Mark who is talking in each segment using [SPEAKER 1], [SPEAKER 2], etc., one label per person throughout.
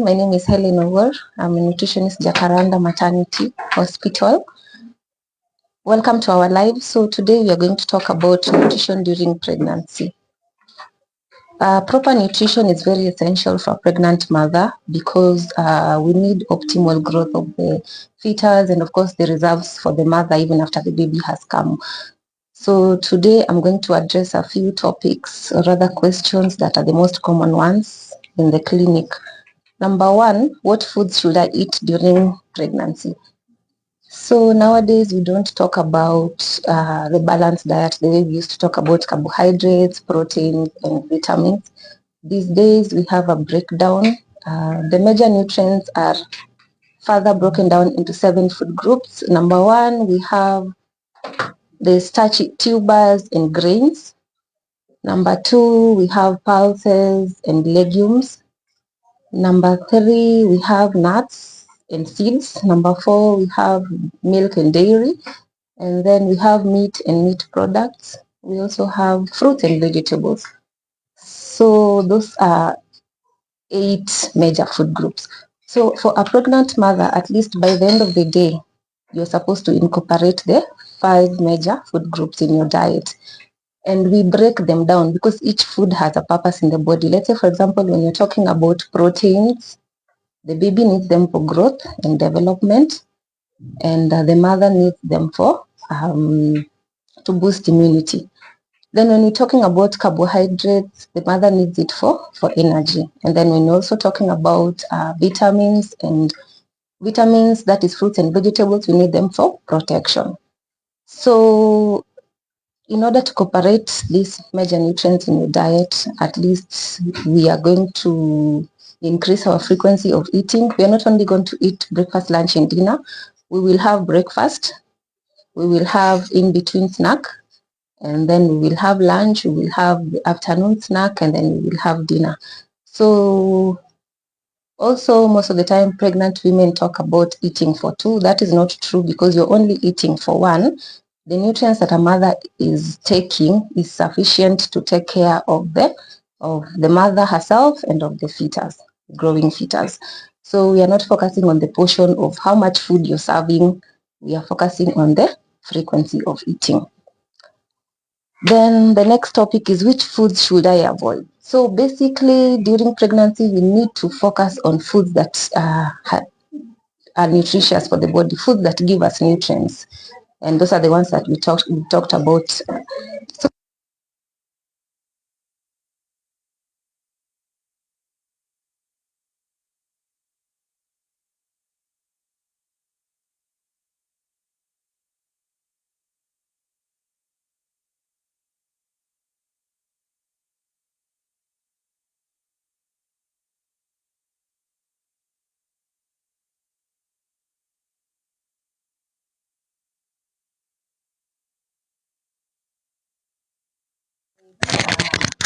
[SPEAKER 1] My name is Helen Owor. I'm a nutritionist, Jacaranda Maternity Hospital. Welcome to our live. So today we are going to talk about nutrition during pregnancy. Proper nutrition is very essential for a pregnant mother because we need optimal growth of the fetus and of course the reserves for the mother even after the baby has come. So today I'm going to address a few topics or rather questions that are the most common ones in the clinic. Number one, what foods should I eat during pregnancy? So nowadays we don't talk about the balanced diet the way we used to talk about carbohydrates, protein, and vitamins. These days we have a breakdown. The major nutrients are further broken down into 7 food groups. Number one, we have the starchy tubers and grains. Number 2, we have pulses and legumes. Number 3, we have nuts and seeds. Number 4, we have milk and dairy. And then we have meat and meat products. We also have fruit and vegetables. So those are 8 major food groups. So for a pregnant mother, at least by the end of the day, you're supposed to incorporate the 5 major food groups in your diet. And we break them down because each food has a purpose in the body. Let's say, for example, when you're talking about proteins, the baby needs them for growth and development, and the mother needs them for to boost immunity. Then when we're talking about carbohydrates, the mother needs it for energy. And then when we're also talking about vitamins, that is fruits and vegetables, we need them for protection. So in order to incorporate these major nutrients in your diet, at least we are going to increase our frequency of eating. We are not only going to eat breakfast, lunch, and dinner. We will have breakfast, we will have in-between snack, and then we will have lunch, we will have the afternoon snack, and then we will have dinner. So also, most of the time, pregnant women talk about eating for 2. That is not true because you're only eating for 1. The nutrients that a mother is taking is sufficient to take care of the mother herself and of the fetus, growing fetus. So we are not focusing on the portion of how much food you're serving. We are focusing on the frequency of eating. Then the next topic is which foods should I avoid? So basically, during pregnancy, we need to focus on foods that are nutritious for the body, foods that give us nutrients. And those are the ones that we talked about. So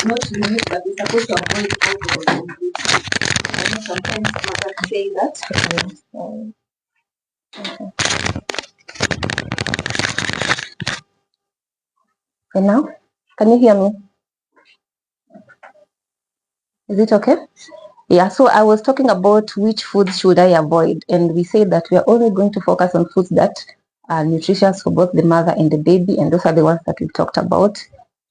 [SPEAKER 1] not limit, but we're supposed to avoid alcohol. I know sometimes mothers say that. And now, can you hear me? Is it okay? Yeah, so I was talking about which foods should I avoid, and we said that we are only going to focus on foods that are nutritious for both the mother and the baby, and those are the ones that we talked about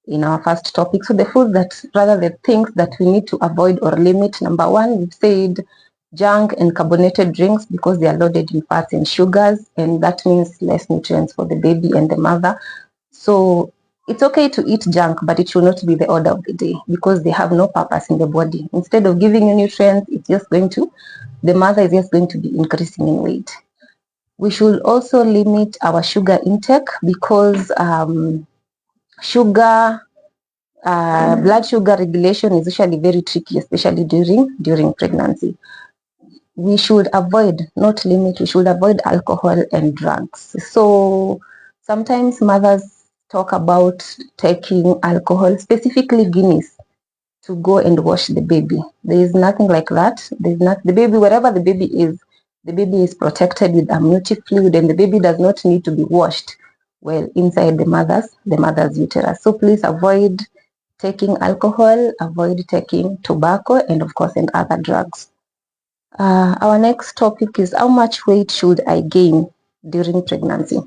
[SPEAKER 1] in our first topic. So the foods that, rather the things that we need to avoid or limit, number 1, we've said junk and carbonated drinks because they are loaded in fats and sugars, and that means less nutrients for the baby and the mother. So it's okay to eat junk, but it should not be the order of the day because they have no purpose in the body. Instead of giving you nutrients, the mother is just going to be increasing in weight. We should also limit our sugar intake because blood sugar regulation is usually very tricky, especially during pregnancy. We should avoid, not limit, we should avoid alcohol and drugs. So sometimes mothers talk about taking alcohol, specifically Guinness, to go and wash the baby. There is nothing like that. The baby, wherever the baby is protected with amniotic fluid, and the baby does not need to be washed well inside the mother's uterus. So please avoid taking alcohol, avoid taking tobacco, and of course, and other drugs. Our next topic is how much weight should I gain during pregnancy?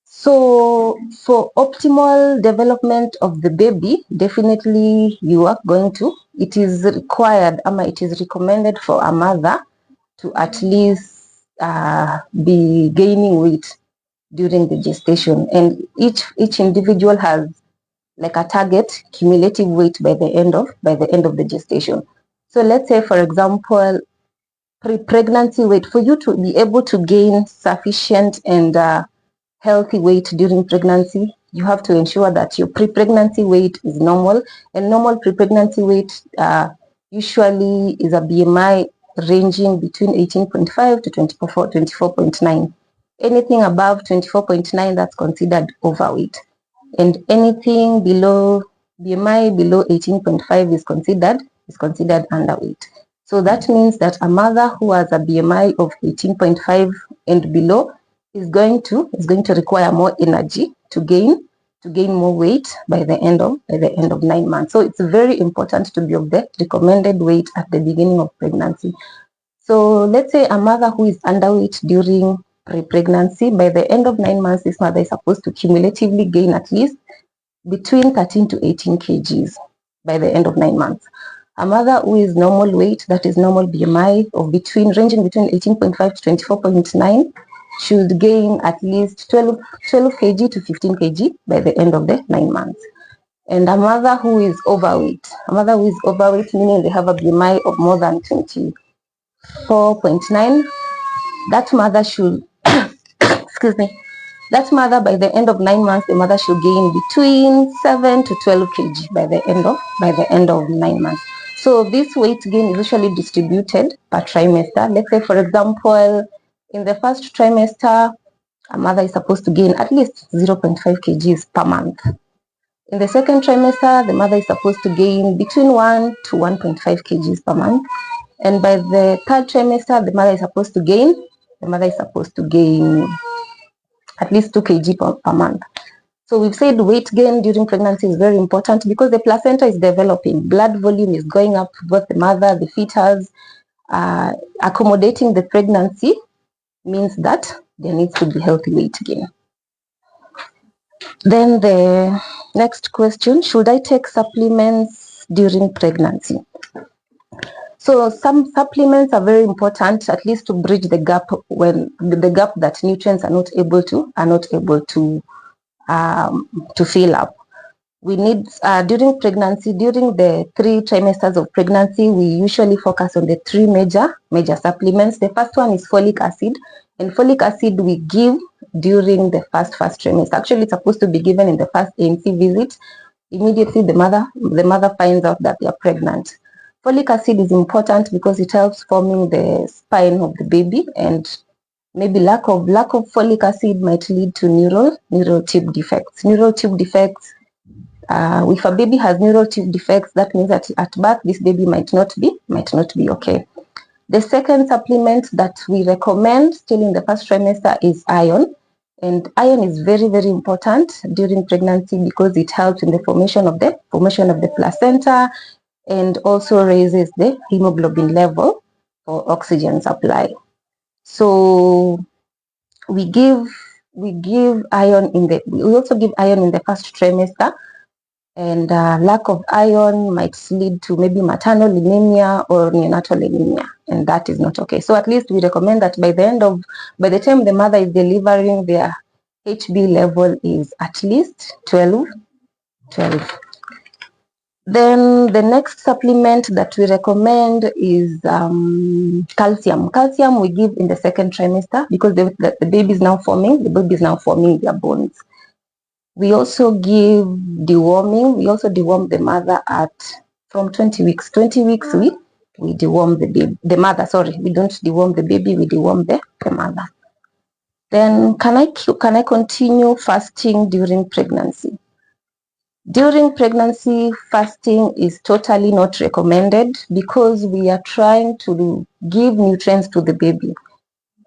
[SPEAKER 1] So for optimal development of the baby, definitely it is required, it is recommended for a mother to at least be gaining weight during the gestation. And each individual has like a target cumulative weight by the end of the gestation. So let's say, for example, pre-pregnancy weight, for you to be able to gain sufficient and healthy weight during pregnancy, you have to ensure that your pre-pregnancy weight is normal. And normal pre-pregnancy weight usually is a BMI ranging between 18.5 to 24.9. Anything above 24.9, that's considered overweight. And anything below BMI below 18.5 is considered underweight. So that means that a mother who has a BMI of 18.5 and below is going to require more energy to gain more weight by the end of 9 months. So it's very important to be of the recommended weight at the beginning of pregnancy. So let's say a mother who is underweight during pre-pregnancy, by the end of 9 months, this mother is supposed to cumulatively gain at least between 13 to 18 kgs by the end of 9 months. A mother who is normal weight, that is normal BMI of ranging between 18.5 to 24.9, should gain at least 12 kg to 15 kg by the end of the 9 months. And a mother who is overweight, meaning they have a BMI of more than 24.9, that mother should, excuse me, that mother by the end of 9 months, the mother should gain between 7 to 12 kg by the end of 9 months. So this weight gain is usually distributed per trimester. Let's say, for example, in the first trimester, a mother is supposed to gain at least 0.5 kgs per month. In the second trimester, the mother is supposed to gain between 1 to 1.5 kgs per month. And by the third trimester, the mother is supposed to gain at least 2 kg per month. So we've said weight gain during pregnancy is very important because the placenta is developing, blood volume is going up, both the mother, the fetus. Accommodating the pregnancy means that there needs to be healthy weight gain. Then the next question, should I take supplements during pregnancy? So some supplements are very important, at least to bridge the gap that nutrients are not able to fill up. We need during pregnancy, during the 3 trimesters of pregnancy, we usually focus on the 3 major supplements. The first one is folic acid, and folic acid we give during the first trimester. Actually, it's supposed to be given in the first ANC visit. Immediately the mother finds out that they are pregnant. Folic acid is important because it helps forming the spine of the baby, and maybe lack of folic acid might lead to neural tube defects. Neural tube defects, if a baby has neural tube defects, that means that at birth this baby might not be okay. The second supplement that we recommend still in the first trimester is iron. And iron is very, very important during pregnancy because it helps in the formation of the placenta and also raises the hemoglobin level for oxygen supply. So we also give iron in the first trimester, and lack of iron might lead to maybe maternal anemia or neonatal anemia, and that is not okay. So at least we recommend that by the time the mother is delivering, their HB level is at least 12. Then the next supplement that we recommend is calcium. Calcium we give in the second trimester because the baby is now forming their bones. We also give deworming. We also deworm the mother from 20 weeks. 20 weeks we deworm the mother. Sorry, we don't deworm the baby, we deworm the mother. Then can I continue fasting during pregnancy? During pregnancy, fasting is totally not recommended because we are trying to give nutrients to the baby.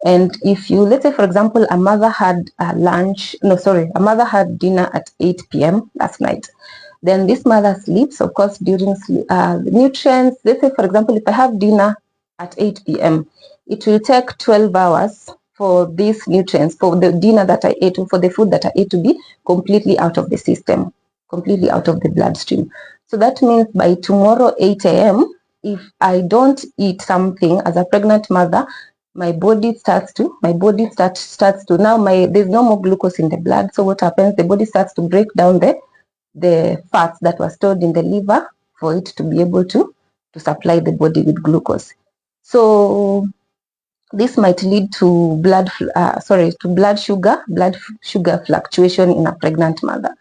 [SPEAKER 1] And if let's say, for example, a mother had dinner at 8 p.m. last night, then this mother sleeps. Of course, during sleep, the nutrients, let's say, for example, if I have dinner at 8 p.m. It will take 12 hours for these nutrients, for the dinner that I ate, for the food that I ate to be completely out of the system, completely out of the bloodstream. So that means by tomorrow 8 a.m., if I don't eat something as a pregnant mother, my body starts to now there's no more glucose in the blood. So what happens? The body starts to break down the fats that were stored in the liver for it to be able to supply the body with glucose. So this might lead to blood sugar fluctuation in a pregnant mother.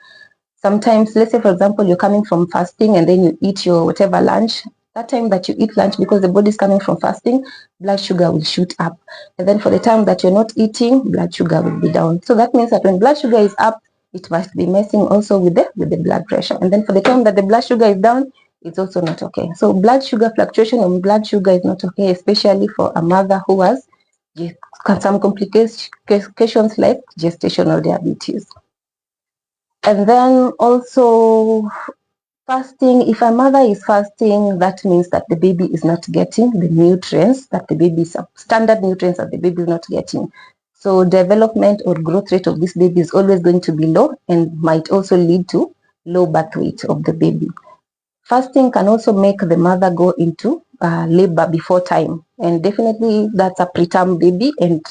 [SPEAKER 1] Sometimes, let's say for example, you're coming from fasting and then you eat your whatever lunch. That time that you eat lunch, because the body is coming from fasting, blood sugar will shoot up. And then for the time that you're not eating, blood sugar will be down. So that means that when blood sugar is up, it must be messing also with the blood pressure. And then for the time that the blood sugar is down, it's also not okay. So blood sugar fluctuation and blood sugar is not okay, especially for a mother who has some complications like gestational diabetes. And then also fasting. If a mother is fasting, that means that the baby is not getting the nutrients that the baby is standard nutrients that the baby is not getting. So development or growth rate of this baby is always going to be low and might also lead to low birth weight of the baby. Fasting can also make the mother go into labor before time, and definitely that's a preterm baby, and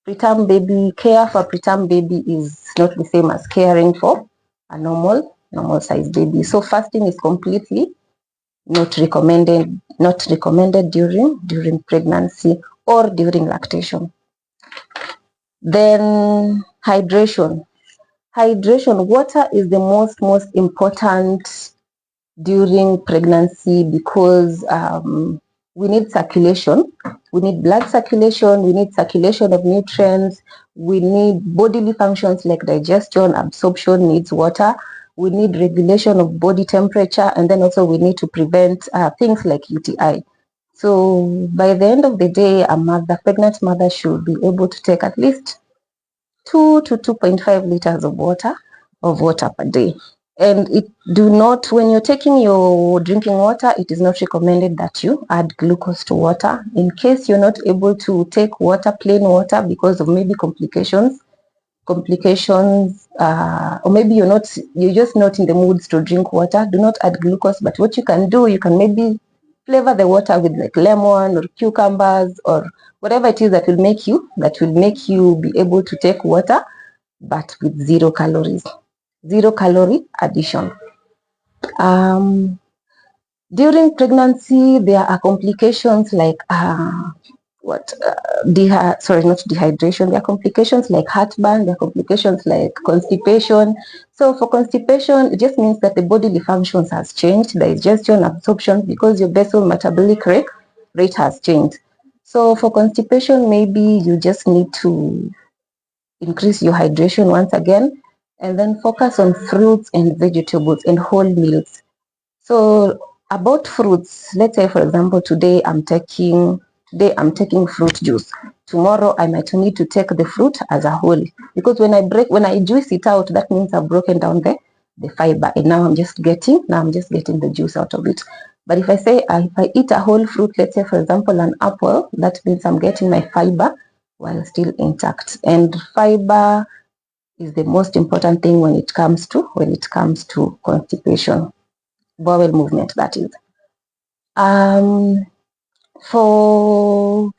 [SPEAKER 1] preterm baby care for preterm baby is not the same as caring for a normal size baby. So fasting is completely not recommended during pregnancy or during lactation. Then hydration. Water is the most important during pregnancy, because we need circulation, we need blood circulation, we need circulation of nutrients, we need bodily functions like digestion, absorption needs water, we need regulation of body temperature, and then also we need to prevent things like UTI. So by the end of the day, a pregnant mother should be able to take at least 2 to 2.5 liters of water per day. And when you're taking your drinking water, it is not recommended that you add glucose to water. In case you're not able to take plain water because of maybe complications, or maybe you're just not in the moods to drink water, do not add glucose. But what you can do, you can maybe flavor the water with like lemon or cucumbers or whatever it is that will make you be able to take water, but with 0 calories. 0 calorie addition. During pregnancy, there are complications like not dehydration. There are complications like heartburn. There are complications like constipation. So for constipation, it just means that the bodily functions has changed, digestion, absorption, because your basal metabolic rate has changed. So for constipation, maybe you just need to increase your hydration once again, and then focus on fruits and vegetables and whole meals. So about fruits, let's say for example, today I'm taking fruit juice. Tomorrow I might need to take the fruit as a whole, because when I juice it out, that means I've broken down the fiber, and now I'm just getting the juice out of it. But if I eat a whole fruit, let's say for example an apple, that means I'm getting my fiber while still intact. And fiber is the most important thing when it comes to constipation, bowel movement, that is. For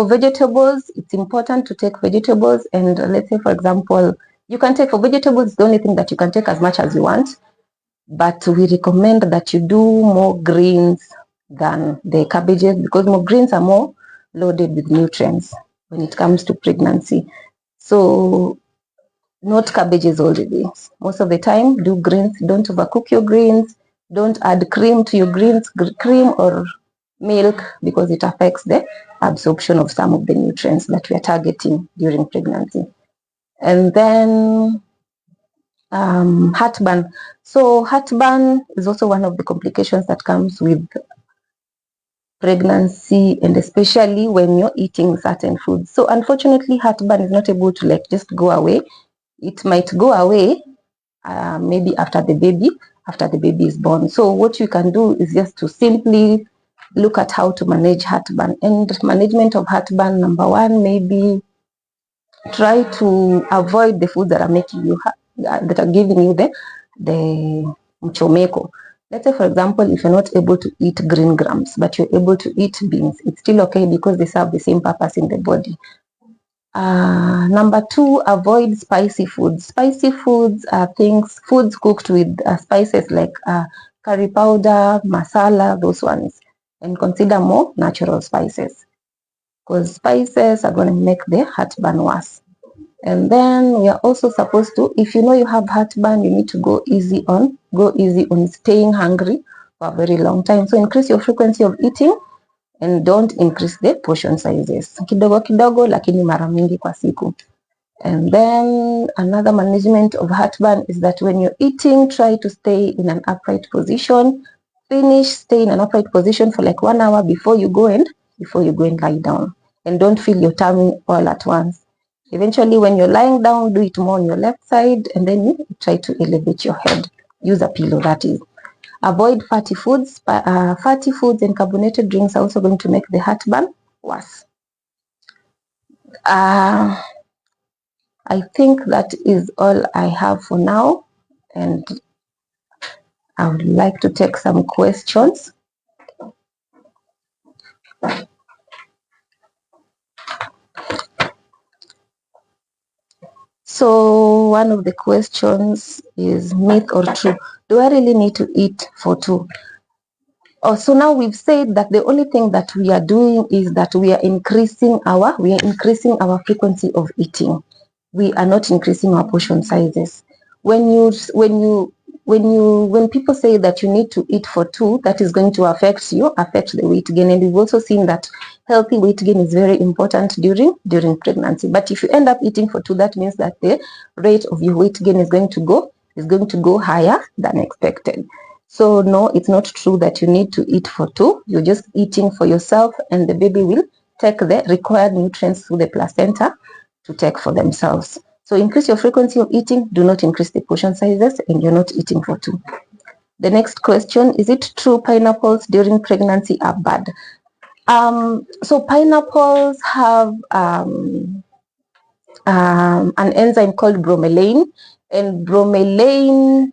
[SPEAKER 1] vegetables, it's important to take vegetables, and let's say for example, you can take for vegetables, the only thing that you can take as much as you want, but we recommend that you do more greens than the cabbages, because more greens are more loaded with nutrients when it comes to pregnancy. So not cabbages all the day. Most of the time, do greens. Don't overcook your greens. Don't add cream to your greens, cream or milk, because it affects the absorption of some of the nutrients that we are targeting during pregnancy. And then heartburn. So heartburn is also one of the complications that comes with pregnancy, and especially when you're eating certain foods. So unfortunately, heartburn is not able to just go away. It might go away maybe after the baby is born. So what you can do is just to simply look at how to manage heartburn. And management of heartburn, number one, maybe try to avoid the foods that are making you that are giving you the mchomeko. Let's say, for example, if you're not able to eat green grams, but you're able to eat beans, it's still okay because they serve the same purpose in the body. Number two, avoid spicy foods. Spicy foods are foods cooked with spices like curry powder, masala, those ones. And consider more natural spices, because spices are going to make the heartburn worse. And then we are also supposed to, if you know you have heartburn, you need to go easy on staying hungry for a very long time. So increase your frequency of eating and don't increase the portion sizes. Kidogo kidogo lakini mara mingi kwa siku. And then another management of heartburn is that when you're eating, try to stay in an upright position. Stay in an upright position for like 1 hour before you go and lie down. And don't feel your tummy all at once. Eventually, when you're lying down, do it more on your left side, and then you try to elevate your head. Use a pillow, that is. Avoid fatty foods. Fatty foods and carbonated drinks are also going to make the heartburn worse. I think that is all I have for now, and I would like to take some questions. So one of the questions is myth or true. Do I really need to eat for two? Oh, so now we've said that the only thing that we are doing is that we are increasing our frequency of eating. We are not increasing our portion sizes. When people say that you need to eat for two, that is going to affect the weight gain. And we've also seen that healthy weight gain is very important during pregnancy. But if you end up eating for two, that means that the rate of your weight gain is going to go higher than expected. So no, it's not true that you need to eat for two. You're just eating for yourself, and the baby will take the required nutrients through the placenta to take for themselves. So increase your frequency of eating, do not increase the portion sizes, and you're not eating for two. The next question, is it true pineapples during pregnancy are bad? So pineapples have an enzyme called bromelain, and bromelain,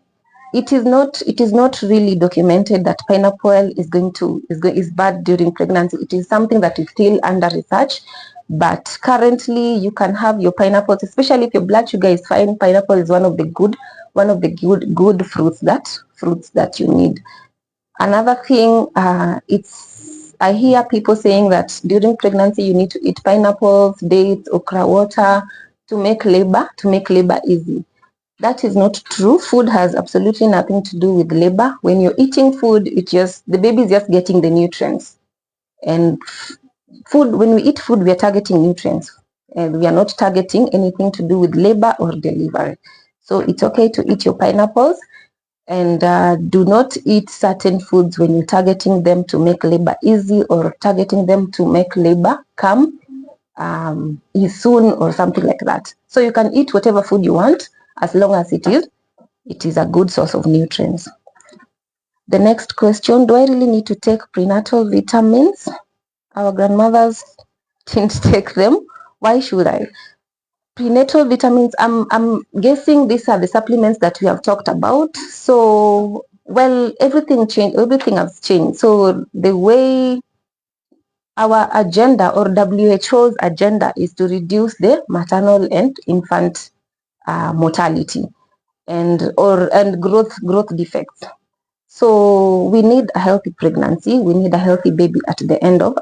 [SPEAKER 1] it is not really documented that pineapple is bad during pregnancy. It is something that is still under research. But currently, you can have your pineapples, especially if your blood sugar is fine. Pineapple is one of the good fruits that you need. Another thing, I hear people saying that during pregnancy you need to eat pineapples, dates, okra water to make labor easy. That is not true. Food has absolutely nothing to do with labor. When you're eating food, the baby is just getting the nutrients. And when we eat food, we are targeting nutrients, and we are not targeting anything to do with labor or delivery. So it's okay to eat your pineapples, and do not eat certain foods when you're targeting them to make labor easy or targeting them to make labor come soon or something like that. So you can eat whatever food you want as long as it is a good source of nutrients. The next question, do I really need to take prenatal vitamins? Our grandmothers didn't take them. Why should I? Prenatal vitamins, I'm guessing these are the supplements that we have talked about. So, well, everything has changed. So the way our agenda or WHO's agenda is to reduce the maternal and infant mortality and growth defects. So we need a healthy pregnancy. We need a healthy baby at the end of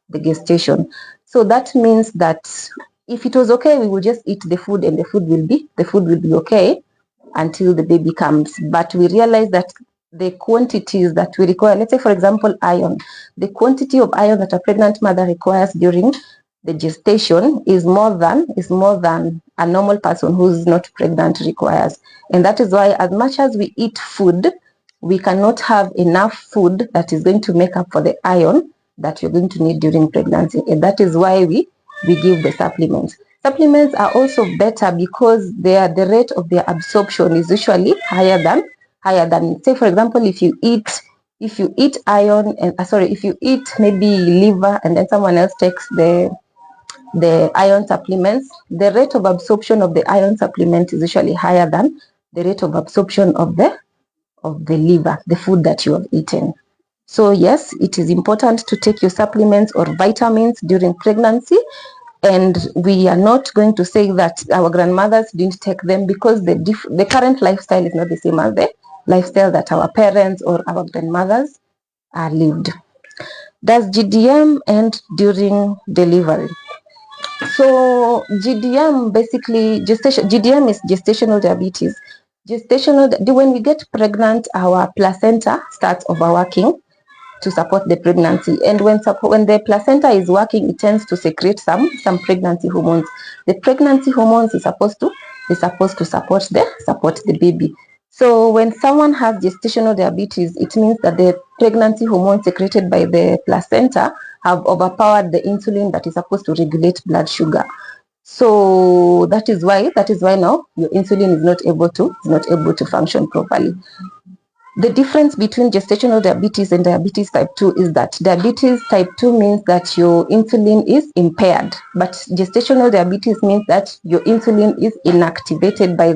[SPEAKER 1] the gestation. So that means that if it was okay, we will just eat the food, and the food will be okay until the baby comes. But we realize that the quantities that we require, let's say for example iron, the quantity of iron that a pregnant mother requires during the gestation is more than a normal person who's not pregnant requires. And that is why, as much as we eat food, we cannot have enough food that is going to make up for the iron that you're going to need during pregnancy. And that is why we give the supplements. Supplements are also better because the rate of their absorption is usually higher than, say for example, if you eat if you eat iron and if you eat maybe liver and then someone else takes the iron supplements, the rate of absorption of the iron supplement is usually higher than the rate of absorption of the liver, the food that you have eaten. So yes, it is important to take your supplements or vitamins during pregnancy, and we are not going to say that our grandmothers didn't take them, because the current lifestyle is not the same as the lifestyle that our parents or our grandmothers lived. Does GDM end during delivery? So GDM, basically GDM is gestational diabetes. When we get pregnant, our placenta starts overworking to support the pregnancy, and when the placenta is working, it tends to secrete some pregnancy hormones. The pregnancy hormones is supposed to support the baby. So when someone has gestational diabetes, it means that the pregnancy hormones secreted by the placenta have overpowered the insulin that is supposed to regulate blood sugar. So that is why now your insulin is not able to function properly. The difference between gestational diabetes and diabetes type 2 is that diabetes type 2 means that your insulin is impaired, but gestational diabetes means that your insulin is inactivated by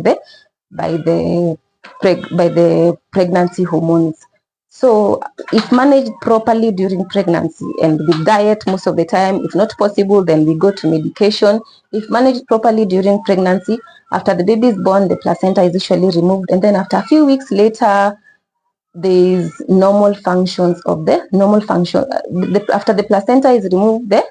[SPEAKER 1] the pregnancy hormones. So if managed properly during pregnancy and with diet most of the time, if not possible, then we go to medication. If managed properly during pregnancy, after the baby is born, the placenta is usually removed, and then after a few weeks later, there is normal functions of the after the placenta is removed, the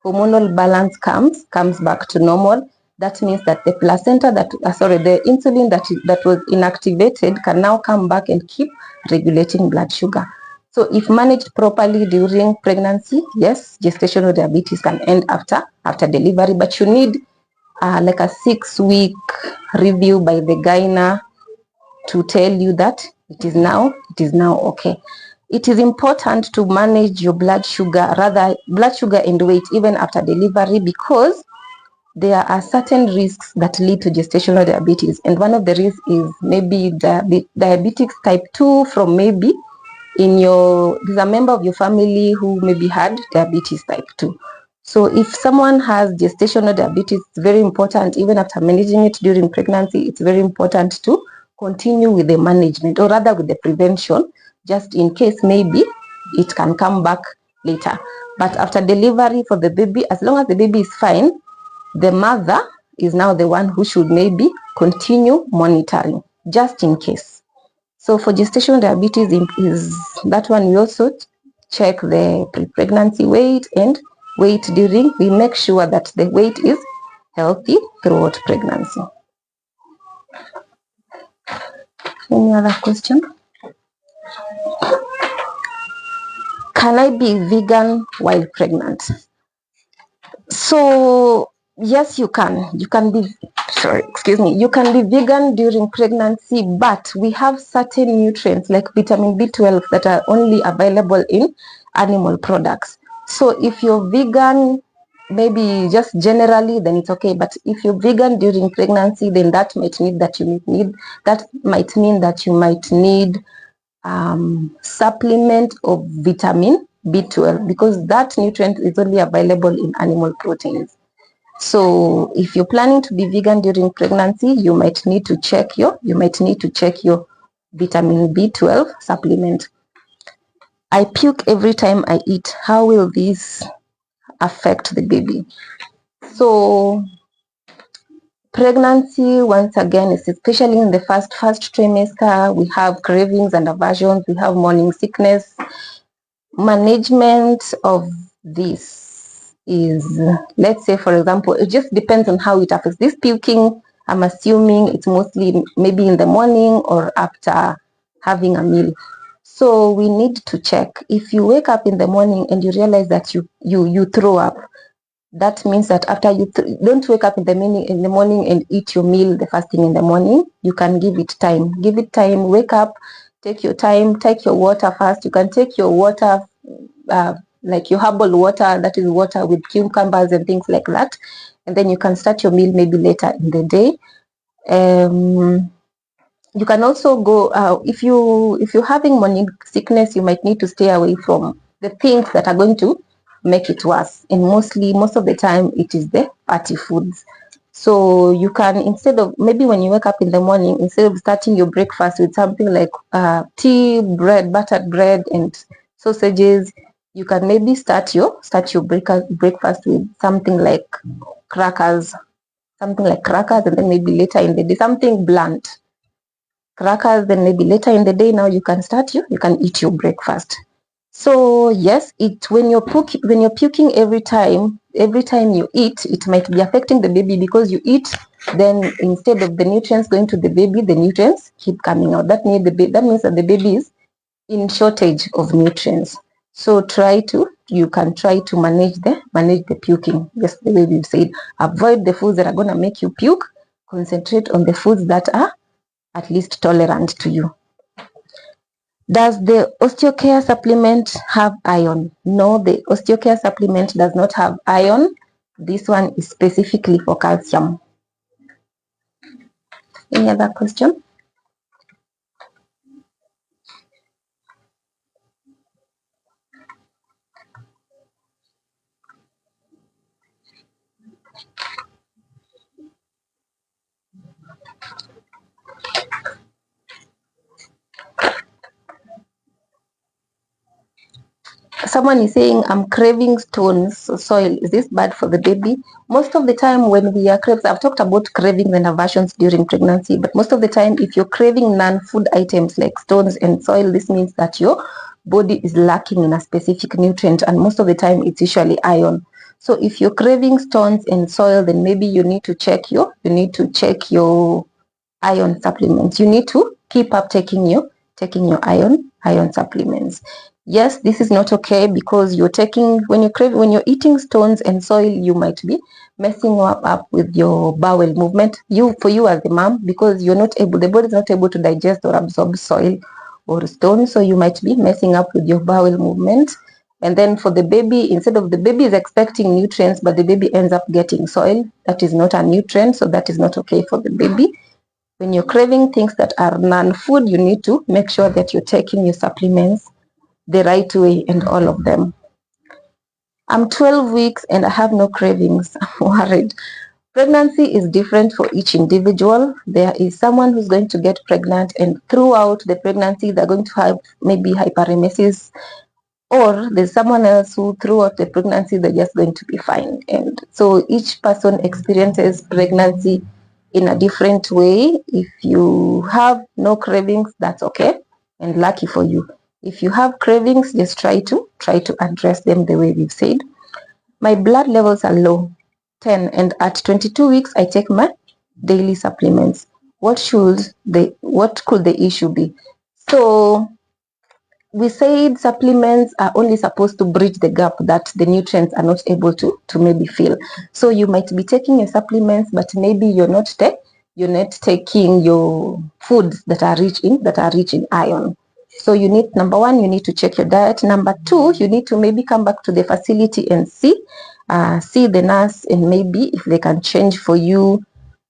[SPEAKER 1] hormonal balance comes back to normal. That means that the placenta the insulin that was inactivated can now come back and keep regulating blood sugar. So if managed properly during pregnancy, yes, gestational diabetes can end after delivery, but you need like a 6-week review by the gyna to tell you that it is now okay. It is important to manage your blood sugar and weight even after delivery, because there are certain risks that lead to gestational diabetes, and one of the risks is maybe diabetes type 2 from maybe there's a member of your family who maybe had diabetes type 2. So if someone has gestational diabetes, it's very important, even after managing it during pregnancy, it's very important to continue with the management, or rather with the prevention, just in case maybe it can come back later. But after delivery for the baby, as long as the baby is fine, the mother is now the one who should maybe continue monitoring, just in case. So for gestational diabetes is that one, we also check the pregnancy weight and weight during. We make sure that the weight is healthy throughout pregnancy. Any other question? Can I be vegan while pregnant? So yes, you can. You can be vegan during pregnancy, but we have certain nutrients like vitamin B12 that are only available in animal products. So if you're vegan, maybe just generally, then it's okay. But if you're vegan during pregnancy, then that might mean that you might need supplement of vitamin B12, because that nutrient is only available in animal proteins. So if you're planning to be vegan during pregnancy, you might need to check your vitamin B12 supplement. I puke every time I eat. How will this affect the baby? So pregnancy, once again, is especially in the first trimester, we have cravings and aversions, we have morning sickness. Management of this is, let's say, for example, it just depends on how it affects. This puking, I'm assuming it's mostly maybe in the morning or after having a meal. So we need to check. If you wake up in the morning and you realize that you throw up, that means that after don't wake up in the morning and eat your meal the first thing in the morning. You can give it time. Wake up, take your time, take your water first. You can take your water, like your herbal water, that is water with cucumbers and things like that. And then you can start your meal maybe later in the day. You can also go if you're having morning sickness, you might need to stay away from the things that are going to make it worse, and most of the time it is the fatty foods. So you can, instead of, maybe when you wake up in the morning, instead of starting your breakfast with something like tea, bread, buttered bread and sausages, you can maybe start your breakfast with something like crackers, and then maybe later in the day something blunt, crackers. Then maybe later in the day, now you can eat your breakfast. So yes, when you're puking every time you eat, it might be affecting the baby, because you eat, then instead of the nutrients going to the baby, the nutrients keep coming out. That means that the baby is in shortage of nutrients. So you can try to manage the puking, just the way we've said. Avoid the foods that are going to make you puke. Concentrate on the foods that are at least tolerant to you. Does the Osteocare supplement have iron? No, the Osteocare supplement does not have iron. This one is specifically for calcium. Any other question? Someone is saying, I'm craving stones, soil. Is this bad for the baby? Most of the time when we are craving, I've talked about cravings and aversions during pregnancy, but most of the time, if you're craving non-food items like stones and soil, this means that your body is lacking in a specific nutrient, and most of the time it's usually iron. So if you're craving stones and soil, then maybe you need to check your iron supplements. You need to keep up taking your iron supplements. Yes, this is not okay, because when you're eating stones and soil, you might be messing up with your bowel movement. For you as the mom, because the body is not able to digest or absorb soil or stone, so you might be messing up with your bowel movement. And then for the baby, instead of the baby is expecting nutrients, but the baby ends up getting soil, that is not a nutrient, so that is not okay for the baby. When you're craving things that are non-food, you need to make sure that you're taking your supplements the right way, and all of them. I'm 12 weeks and I have no cravings. I'm worried. Pregnancy is different for each individual. There is someone who's going to get pregnant, and throughout the pregnancy, they're going to have maybe hyperemesis, or there's someone else who throughout the pregnancy, they're just going to be fine. And so each person experiences pregnancy in a different way. If you have no cravings, that's okay, and lucky for you. If you have cravings, just try to address them the way we've said. My blood levels are low, 10, and at 22 weeks, I take my daily supplements. What could the issue be? So we said supplements are only supposed to bridge the gap that the nutrients are not able to maybe fill. So you might be taking your supplements, but maybe you're not taking your foods that are rich in iron. So number one, you need to check your diet. Number two, you need to maybe come back to the facility and see the nurse, and maybe if they can change for you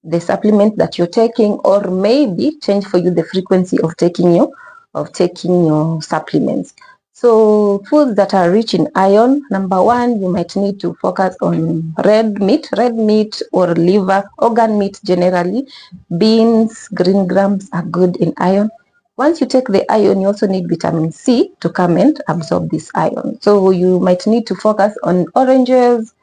[SPEAKER 1] the supplement that you're taking, or maybe change for you the frequency of taking your supplements. So foods that are rich in iron, number one, you might need to focus on red meat or liver, organ meat generally. Beans, green grams are good in iron. Once you take the iron, you also need vitamin C to come and absorb this iron. So you might need to focus on oranges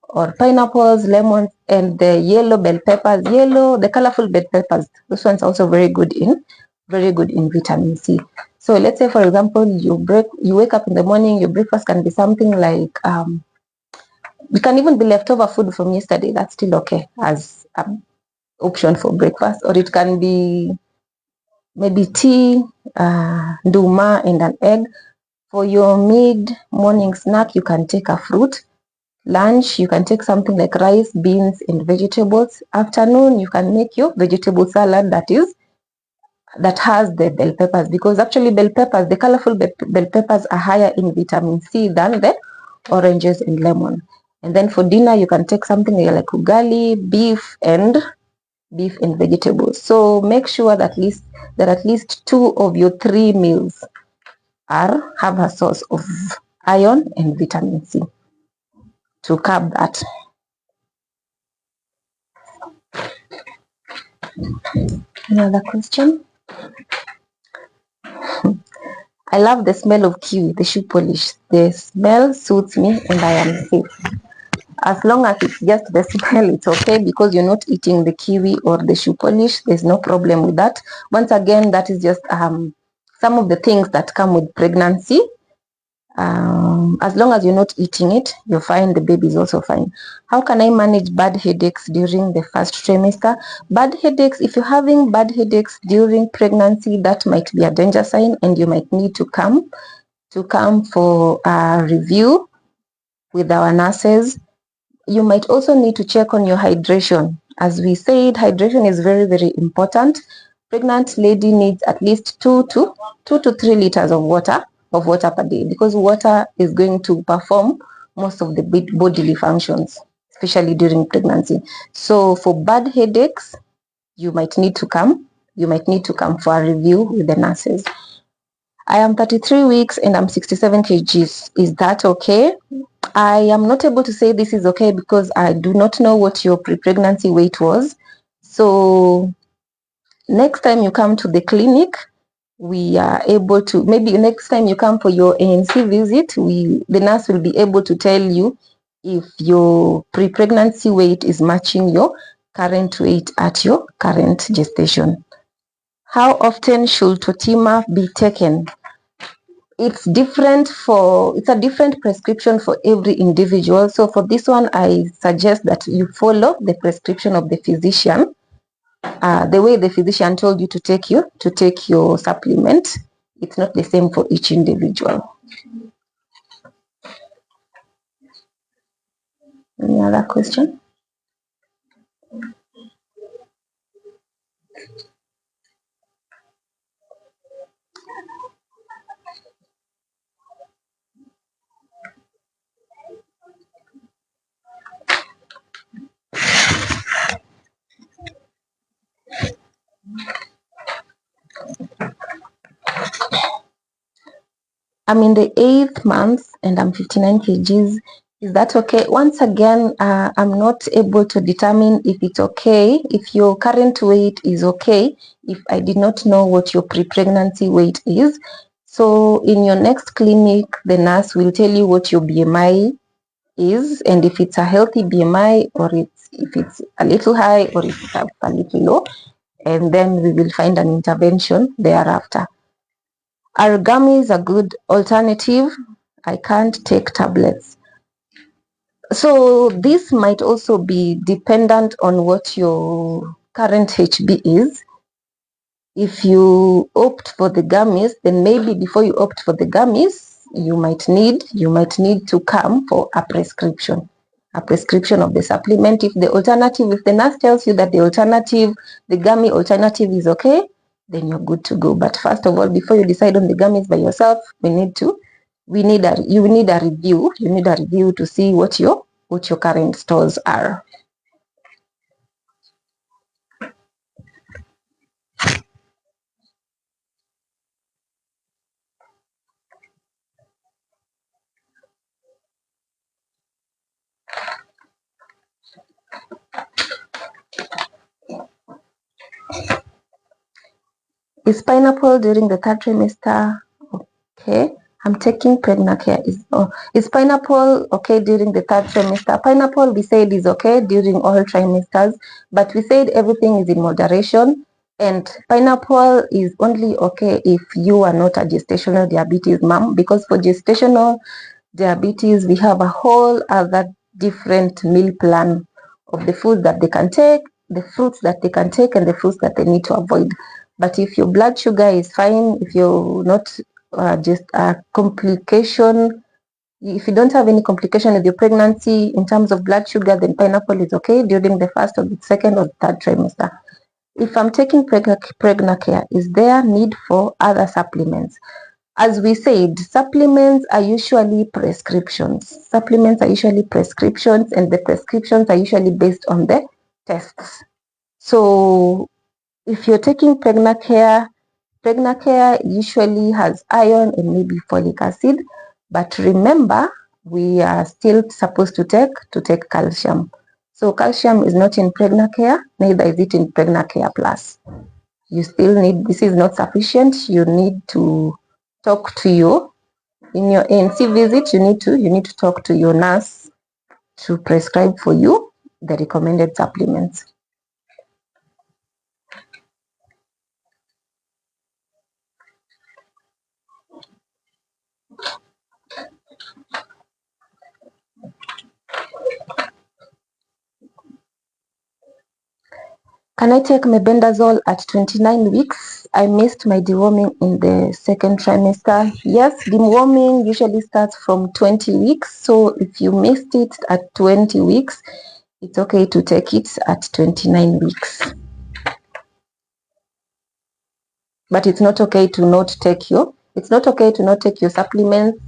[SPEAKER 1] or pineapples, lemons, and the yellow bell peppers, the colorful bell peppers. Those ones are also very good in vitamin C. So let's say, for example, you wake up in the morning, your breakfast can be something like, it can even be leftover food from yesterday. That's still okay as an option for breakfast. Or it can be maybe tea, nduma, and an egg. For your mid-morning snack, you can take a fruit. Lunch, you can take something like rice, beans, and vegetables. Afternoon, you can make your vegetable salad that has the bell peppers, because actually the colorful bell peppers are higher in vitamin C than the oranges and lemon. And then for dinner, you can take something like ugali, beef, and beef and vegetables. So make sure that at least 2 of your 3 meals have a source of iron and vitamin C to curb that. Any other question? I love the smell of kiwi, the shoe polish. The smell suits me and I am safe. As long as it's just the smell, it's okay, because you're not eating the kiwi or the shoe polish. There's no problem with that. Once again, that is just some of the things that come with pregnancy. As long as you're not eating it, you're fine. The baby is also fine. How can I manage bad headaches during the first trimester? Bad headaches, if you're having bad headaches during pregnancy, that might be a danger sign, and you might need to come for a review with our nurses. You might also need to check on your hydration. As we said, hydration is very, very important. Pregnant lady needs at least 2 to 3 liters of water per day, because water is going to perform most of the bodily functions, especially during pregnancy. So for bad headaches, you might need to come for a review with the nurses. I am 33 weeks and I'm 67 kgs. Is that okay? I am not able to say this is okay because I do not know what your pre-pregnancy weight was. So next time you come to the clinic, we are able to, maybe next time you come for your ANC visit, the nurse will be able to tell you if your pre-pregnancy weight is matching your current weight at your current gestation. How often should Totima be taken? It's a different prescription for every individual. So for this one, I suggest that you follow the prescription of the physician, the way the physician told you to take your supplement. It's not the same for each individual. Any other question? I'm in the 8th month and I'm 59 kgs. Is that okay? Once again, I'm not able to determine if it's okay, if your current weight is okay, if I did not know what your pre-pregnancy weight is. So in your next clinic, the nurse will tell you what your BMI is, and if it's a healthy BMI, or if it's a little high, or if it's a little low, and then we will find an intervention thereafter. Are gummies a good alternative? I can't take tablets. So this might also be dependent on what your current HB is. If you opt for the gummies, then maybe before you opt for the gummies, you might need to come for a prescription of the supplement. If the nurse tells you that the gummy alternative is okay, then you're good to go. But first of all, before you decide on the gummies by yourself, you need a review. You need a review to see what your current stores are. Is pineapple during the 3rd trimester okay? I'm taking Pregnacare. Is pineapple okay during the 3rd trimester? Pineapple, we said, is okay during all trimesters, but we said everything is in moderation, and pineapple is only okay if you are not a gestational diabetes mom, because for gestational diabetes, we have a whole other different meal plan of the food that they can take, the fruits that they can take, and the fruits that they need to avoid. But if your blood sugar is fine, if you're not just a complication, if you don't have any complication with your pregnancy in terms of blood sugar, then pineapple is okay during the 1st or the 2nd or the 3rd trimester. If I'm taking Pregnacare, is there need for other supplements? As we said, supplements are usually prescriptions. And the prescriptions are usually based on the tests. So if you're taking Pregnacare usually has iron and maybe folic acid, but remember, we are still supposed to take calcium. So calcium is not in Pregnacare, neither is it in Pregnacare Plus. You still need, this is not sufficient. You need to talk to your, in your ANC visit, you need to talk to your nurse to prescribe for you the recommended supplements. Can I take mebendazole at 29 weeks? I missed my deworming in the second trimester. Yes, deworming usually starts from 20 weeks. So if you missed it at 20 weeks, it's okay to take it at 29 weeks. But it's not okay to not take your supplements.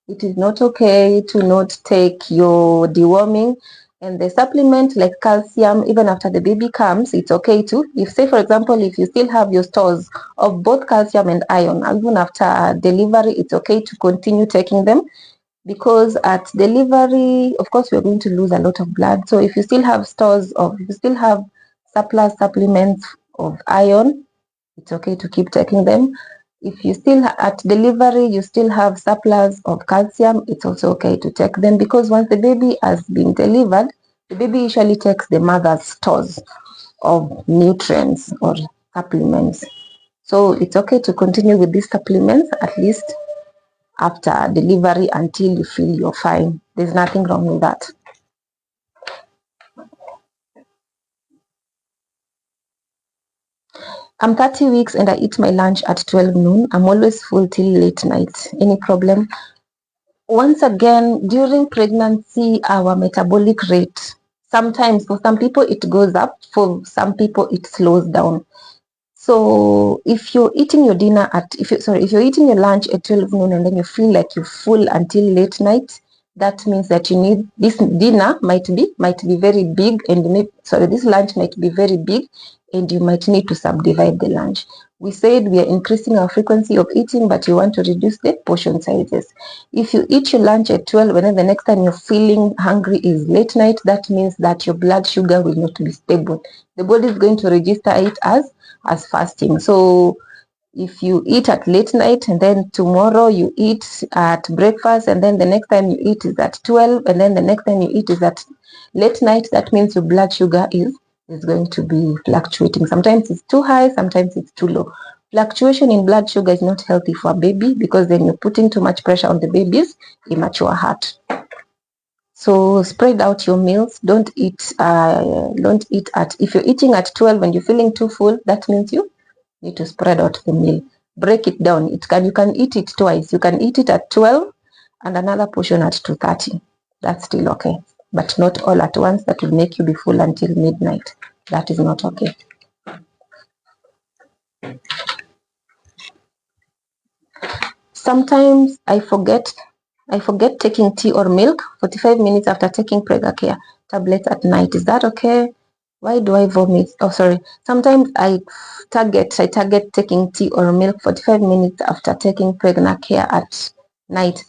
[SPEAKER 1] It is not okay to not take your deworming. And the supplement like calcium, even after the baby comes, it's okay to, if say for example, if you still have your stores of both calcium and iron, even after delivery, it's okay to continue taking them, because at delivery, of course, we're going to lose a lot of blood. So if you still have if you still have surplus supplements of iron, it's okay to keep taking them. If you still at delivery, you still have surplus of calcium, it's also okay to take them, because once the baby has been delivered, the baby usually takes the mother's stores of nutrients or supplements. So it's okay to continue with these supplements at least after delivery until you feel you're fine. There's nothing wrong with that. I'm 30 weeks and I eat my lunch at 12 noon. I'm always full till late night. Any problem? Once again, during pregnancy, our metabolic rate, sometimes for some people it goes up, for some people it slows down. So if you're eating your dinner if you're eating your lunch at 12 noon and then you feel like you're full until late night, that means that you need, this dinner might be very big, and this lunch might be very big, and you might need to subdivide the lunch. We said we are increasing our frequency of eating, but you want to reduce the portion sizes. If you eat your lunch at 12 and then the next time you're feeling hungry is late night, that means that your blood sugar will not be stable. The body is going to register it as fasting. So if you eat at late night and then tomorrow you eat at breakfast and then the next time you eat is at 12 and then the next time you eat is at late night, that means your blood sugar is going to be fluctuating. Sometimes it's too high, sometimes it's too low. Fluctuation in blood sugar is not healthy for a baby, because then you're putting too much pressure on the baby's immature heart. So spread out your meals. Don't eat if you're eating at 12 and you're feeling too full, that means you need to spread out the meal. Break it down. You can eat it twice. You can eat it at 12 and another portion at 2:30. That's still okay. But not all at once. That will make you be full until midnight. That is not okay. Sometimes I forget taking tea or milk 45 minutes after taking Pregnacare tablets at night. Is that okay? Why do I vomit? Oh, sorry. Sometimes I target taking tea or milk 45 minutes after taking Pregnacare at night.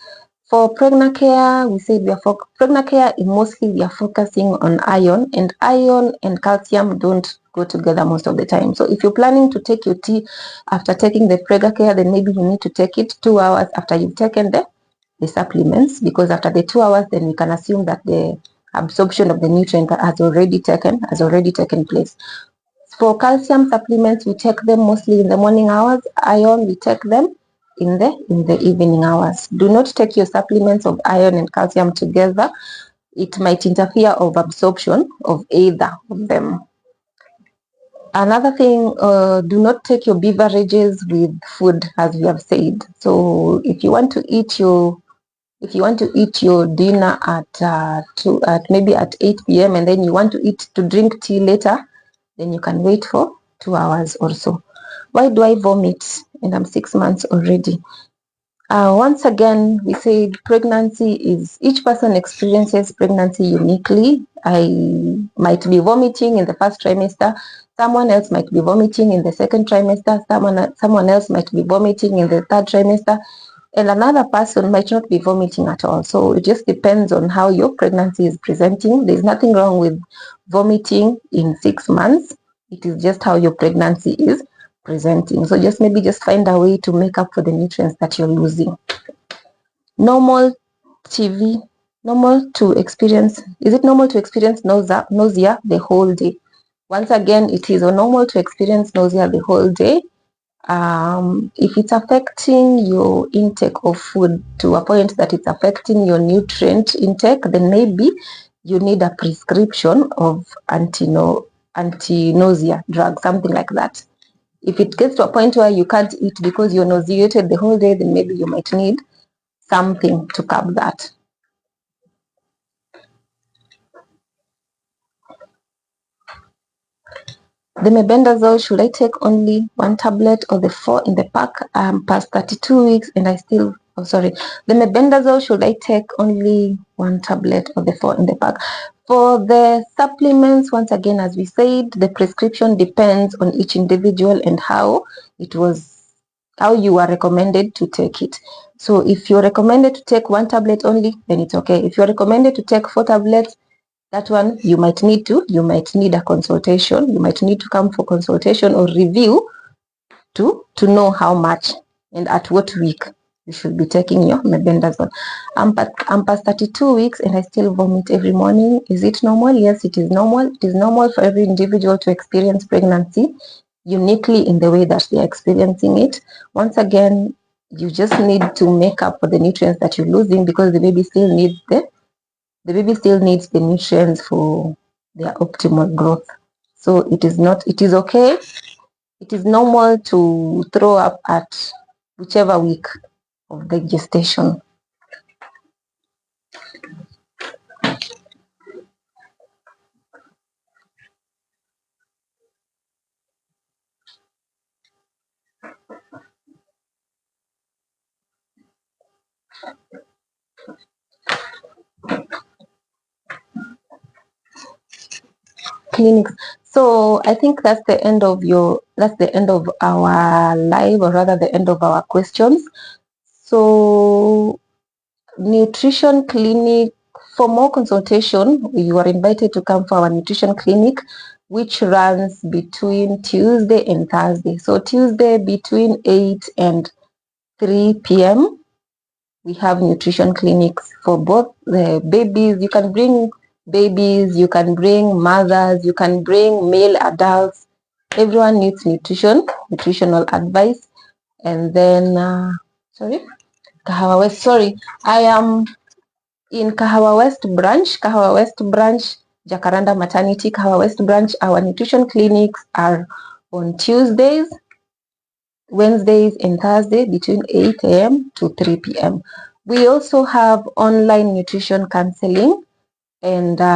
[SPEAKER 1] For Pregnacare, we said Pregnacare, mostly we are focusing on iron, and iron and calcium don't go together most of the time. So if you're planning to take your tea after taking the Pregnacare, then maybe you need to take it 2 hours after you've taken the supplements, because after the 2 hours, then we can assume that the absorption of the nutrient has already taken place. For calcium supplements, we take them mostly in the morning hours. Iron, we take them in the evening hours. Do not take your supplements of iron and calcium together. It might interfere with absorption of either of them. Another thing, do not take your beverages with food, as we have said. So if you want to eat your dinner at maybe at 8 p.m. and then you want to drink tea later, then you can wait for 2 hours or so. Why do I vomit? And I'm 6 months already. Once again, we said each person experiences pregnancy uniquely. I might be vomiting in the first trimester. Someone else might be vomiting in the second trimester. Someone else might be vomiting in the third trimester. And another person might not be vomiting at all. So it just depends on how your pregnancy is presenting. There's nothing wrong with vomiting in 6 months. It is just how your pregnancy is presenting. So maybe find a way to make up for the nutrients that you're losing. Normal TV, normal to experience, is it normal to experience nausea the whole day? Once again, it is normal to experience nausea the whole day. If it's affecting your intake of food to a point that it's affecting your nutrient intake, then maybe you need a prescription of anti-nausea drug, something like that. If it gets to a point where you can't eat because you're nauseated the whole day, then maybe you might need something to curb that. The mebendazole, should I take only 1 tablet or the 4 in the pack? Past 32 weeks and I still, the mebendazole, should I take only 1 tablet or the 4 in the pack? For the supplements, once again, as we said, the prescription depends on each individual and how you are recommended to take it. So if you're recommended to take 1 tablet only, then it's okay. If you're recommended to take 4 tablets, that one you might need a consultation. You might need to come for consultation or review to know how much and at what week you should be taking your mebendazole. I'm past 32 weeks and I still vomit every morning. Is it normal? Yes, it is normal. It is normal for every individual to experience pregnancy uniquely in the way that they are experiencing it. Once again, you just need to make up for the nutrients that you're losing because the baby still needs the nutrients for their optimal growth. So it is okay. It is normal to throw up at whichever week of the gestation. Clinics. So I think that's the end of our live, or rather the end of our questions. So nutrition clinic, for more consultation, you are invited to come for our nutrition clinic, which runs between Tuesday and Thursday. So Tuesday between 8 and 3 p.m. we have nutrition clinics for both the babies. You can bring babies, you can bring mothers, you can bring male adults. Everyone needs nutritional advice. And then Kahawa West, I am in Kahawa West branch, Jacaranda Maternity, Kahawa West branch. Our nutrition clinics are on Tuesdays, Wednesdays and Thursday between 8 a.m. to 3 p.m. We also have online nutrition counseling, and for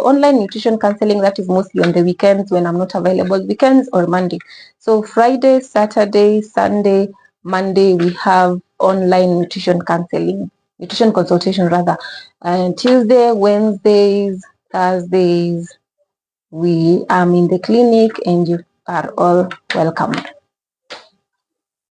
[SPEAKER 1] online nutrition counseling, that is mostly on the weekends when I'm not available, weekends or Monday. So Friday, Saturday, Sunday, Monday, we have online nutrition consultation rather. And Tuesday, Wednesdays, Thursdays, we am in the clinic and you are all welcome.